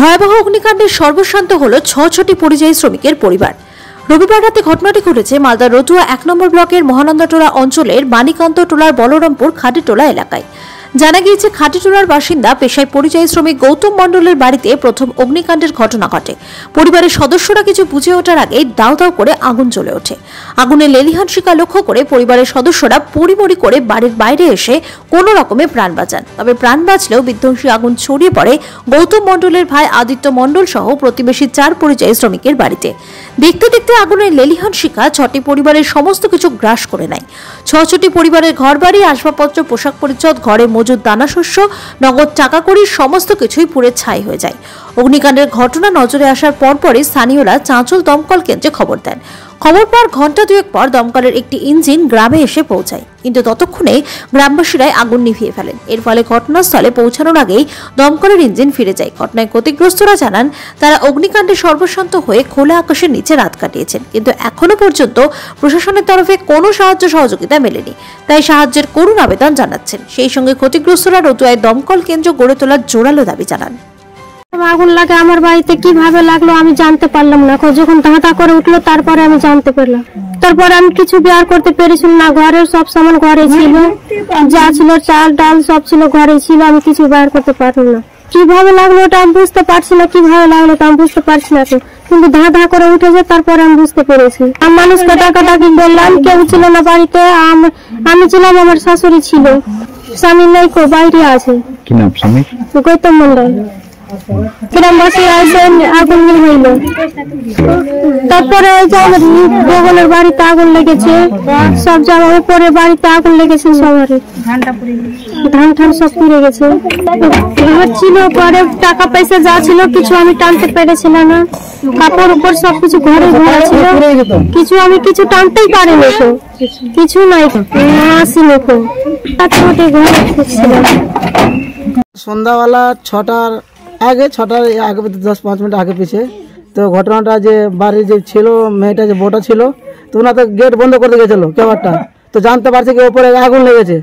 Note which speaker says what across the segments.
Speaker 1: ভয়াবহ অগ্নিকাণ্ডের সর্বশান্ত হল ছটি পরিযায়ী শ্রমিকের পরিবার। রবিবার রাতে ঘটনাটি ঘটেছে মালদার রতুয়া ১ নম্বর ব্লকের মহানন্দাটোলা অঞ্চলের মানিকান্ত টোলার বলরামপুর খাটিটোলা এলাকায়। জানা গিয়েছে, খাটিটোলার বাসিন্দা পেশায় পরিযায়ী শ্রমিক গৌতম মণ্ডলের বাড়িতে প্রথম অগ্নিকাণ্ডের ঘটনা ঘটে। পরিবারের সদস্যরা কিছু বুঝে ওঠার আগেই দাউ দাউ করে আগুন জ্বলে ওঠে। আগুনের লেলিহান শিখা লক্ষ্য করে পরিবারের সদস্যরা পরিমরি করে বাড়ির বাইরে এসে কোনো রকমে প্রাণ বাঁচান। তবে প্রাণ বাঁচলেও বিধ্বংসী আগুন ছড়িয়ে পড়ে গৌতম মণ্ডলের ভাই আদিত্য মণ্ডল সহ প্রতিবেশী ৪ পরিযায়ী শ্রমিকের বাড়িতে। দেখতে দেখতে আগুনের লেলিহান শিখা ৬টি পরিবারের সমস্ত কিছু গ্রাস করে নেয়। ৬টি পরিবারের ঘরবাড়ি, আসবাবপত্র, পোশাক পরিচ্ছদ, ঘরে মজুদ দানাশস্য, নগদ টাকা কড়ি সমস্ত কিছুই পুড়ে ছাই হয়ে যায়। অগ্নিকাণ্ডের ঘটনা নজরে আসার পরপরই স্থানীয়রা চাঁচল দমকল কেন্দ্রে খবর দেন। খবর পাওয়ার ঘণ্টা দুয়েক পর দমকলের একটি ইঞ্জিন গ্রামে এসে পৌঁছায়, কিন্তু ততক্ষণে গ্রামবাসীরাই আগুন নিভিয়ে ফেলেন। এর ফলে ঘটনাস্থলে পৌঁছানোর আগেই দমকলের ইঞ্জিন ফিরে যায়। ঘটনায় ক্ষতিগ্রস্তরা জানান, তারা অগ্নিকাণ্ডে সর্বশান্ত হয়ে খোলা আকাশের নিচে রাত কাটিয়েছেন, কিন্তু এখনো পর্যন্ত প্রশাসনের তরফে কোনো সাহায্য সহযোগিতা মেলেনি। তাই সাহায্যের করুণ আবেদন জানাচ্ছেন। সেই সঙ্গে ক্ষতিগ্রস্তরা রতুয়ায় দমকল কেন্দ্র গড়ে তোলার জোরালো দাবি জানান।
Speaker 2: আগুন লাগে আমার বাড়িতে, কিভাবে লাগলো আমি জানতে পারলাম না। যখন ধাঁধা করে উঠলো তারপরে আমি জানতে পারলাম। তারপরে আমি কিছু বের করতে পেরেছিলাম না। ঘরের সব সামান ঘরে ছিল, যা ছিল চাল ডাল সব ছিল ঘরে ছিল, আমি কিছু বের করতে পারলাম না। কিভাবে লাগলো ওটা আমি বুঝতে পারছি না, কিভাবে লাগলো তা আমি বুঝতে পারছি না। কিন্তু ধাঁধা করে উঠেছে, তারপরে আমি বুঝতে পেরেছি। আমি মানুষকে ডাকাডাকি করলাম, কেউ ছিল না বাড়িতে। আমি ছিলাম, আমার শাশুড়ি ছিল, স্বামী নেই, বাইরে আছে।
Speaker 3: কি নাম স্বামী?
Speaker 2: গৌতম মণ্ডল। গ্রামবাসী আসেন, আগুন হইল। তারপরে ওই যে আমার বগলের বাড়িতে আগুন লেগেছে, সব জায়গায় উপরে বাড়িতে আগুন লেগেছে, সবারই ধান ঠান সব পুড়ে গেছে। ঘর ছিল, পরে টাকা পয়সা যা ছিল কিছু আমি টানতে পেরেছিলাম না। কাপড় উপর সবকিছু ঘরে ভরা ছিল, কিছু আমি কিছু টানতেই পারিনি। তো কিছু নাই, আসিনি তো মোটামুটি ঘরে ছিলাম।
Speaker 4: সন্ধ্যাবেলা 6টার আগে 10-5 মিনিট আগে পিছিয়ে তো ঘটনাটা যে বাড়ির যে ছিল মেয়েটা, যে বউটা ছিল, তো ওনা তো গেট বন্ধ করতে গেছিলো কেবারটা, তো জানতে পারছে কি ওপরে আগুন লেগেছে।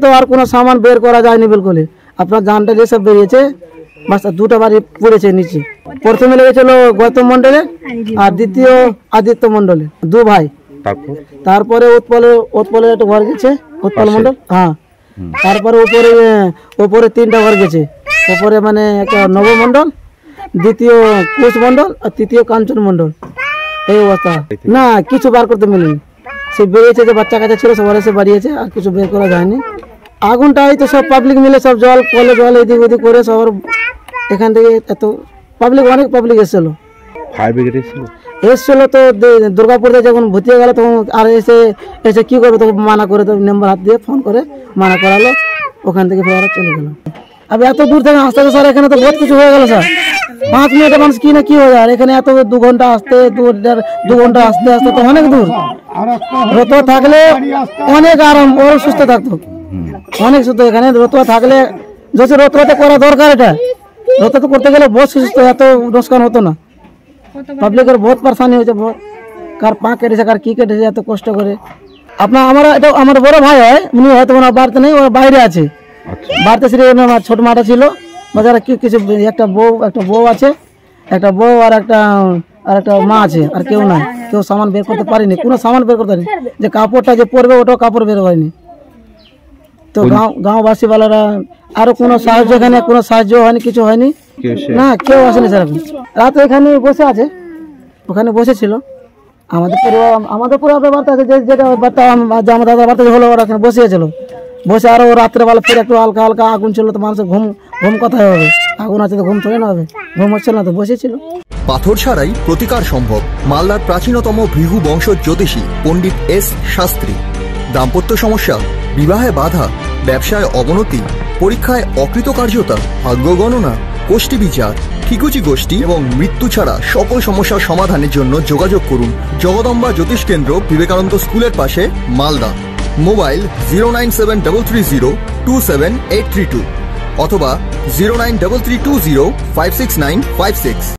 Speaker 4: তো আর কোনো সামান বের করা যায়নি বিলকুলই। আপনার জানটা যেসব বেরিয়েছে, বাস 2টা বাড়ি পড়েছে নিচে। প্রথমে লেগেছিল গৌতম মণ্ডলের আর দ্বিতীয় আদিত্য মণ্ডলের, 2 ভাই। তারপরে উৎপলের একটা ঘর গেছে, উৎপল মণ্ডল। হ্যাঁ, তারপরে উপরে 3টা ঘর গেছে। উপরে মানে একটা নবমণ্ডল, দ্বিতীয় কুশ মণ্ডল আর তৃতীয় কাঞ্চন মণ্ডল। এই অবস্থা না, কিছু বার করতে মিলেনি। সে বেরিয়েছে, যে বাচ্চা কাচ্চা ছিল সবার এসে বাড়িয়েছে, আর কিছু বের করা যায়নি। আগুনটা তো সব পাবলিক মিলে সব কলে জল এদিক ওদিক করে সবার এখান থেকে এত পাবলিক, অনেক পাবলিক এসেছিল।
Speaker 3: ফায়ার ব্রিগেড
Speaker 4: এসেছিল তো দুর্গাপুরে যখন ভুতিয়ে গেল, তখন আর এসে কি করবে, তখন মানা করে, তো নাম্বার হাত দিয়ে ফোন করে মানা করালো। ওখান থেকে ফের চলে গেল। अब এত দূর থেকে আসতে স্যার, এখানে তো বহুত কিছু হয়ে গেল স্যার। 5 মিনিটে মানুষ কি না কি হয়ে যায়, এখানে এত 2 ঘন্টা আসতে, 2 ঘন্টা আসতে তো অনেক দূর। রতুয়া থাকলে অনেক আরাম, ওর সুস্থ থাকতো, অনেক সুস্থ। এখানে রতুয়া থাকলে যদি রতুয়াতে করা দরকার, এটা রতুয়া তো করতে গেলে বহুত সুস্থ, এত নোকসান হতো না। পাবলিকের বহুত পরেশানি হয়েছে, বহুত কার পা কেটেছে, কার কি কেটেছে, এত কষ্ট করে। এটা আমার বড় ভাই হয়, উনি হয়তো ওনার বাড়িতে নেই, ওরা বাইরে আছে। বাড়িতে ছিল আমার ছোট মাটা ছিল, বাজারে কিছু একটা বউ আছে, একটা বউ আর একটা মা আছে, আর কেউ নাই। কেউ সামান বের করতে পারেনি, কোনো সামান বের করতে পারেনি। যে কাপড়টা যে পরবে, ওটাও কাপড় বের হয়নি। তো গাঁওবাসী বালারা আরো কোনো সাহায্য, এখানে কোনো সাহায্য হয়নি, কিছু হয়নি না, কেউ আসেনি স্যার। রাতে এখানে বসে আছে, ওখানে বসেছিল। আমাদের পরিবার বার্তা আছে, যেটা বার্তা আমার দাদা বার্তা হলো, ওরা এখানে বসেছিল। বসে আরো রাত্রেবেলা ফিরে একটু হালকা আগুন ছিল, তো মানুষের ঘুম কোথায় হবে? আগুন আছে তো ঘুম চলে না হবে, ঘুম হচ্ছিল না, তো বসেছিল।
Speaker 5: পাথর ছাড়াই প্রতিকার সম্ভব। মালদার প্রাচীনতম ভৃগু বংশ জ্যোতিষী পণ্ডিত এস শাস্ত্রী। দাম্পত্য সমস্যা, বিবাহে বাধা, ব্যবসায় অবনতি, পরীক্ষায় অকৃতকার্যতা, ভাগ্য গণনা, গোষ্ঠী বিচার, ঠিকুচি গোষ্ঠী এবং মৃত্যু ছাড়া সকল সমস্যার সমাধানের জন্য যোগাযোগ করুন জগদম্বা জ্যোতিষ কেন্দ্র, বিবেকানন্দ স্কুলের পাশে, মালদা। মোবাইল 09730278332 অথবা 09332056956।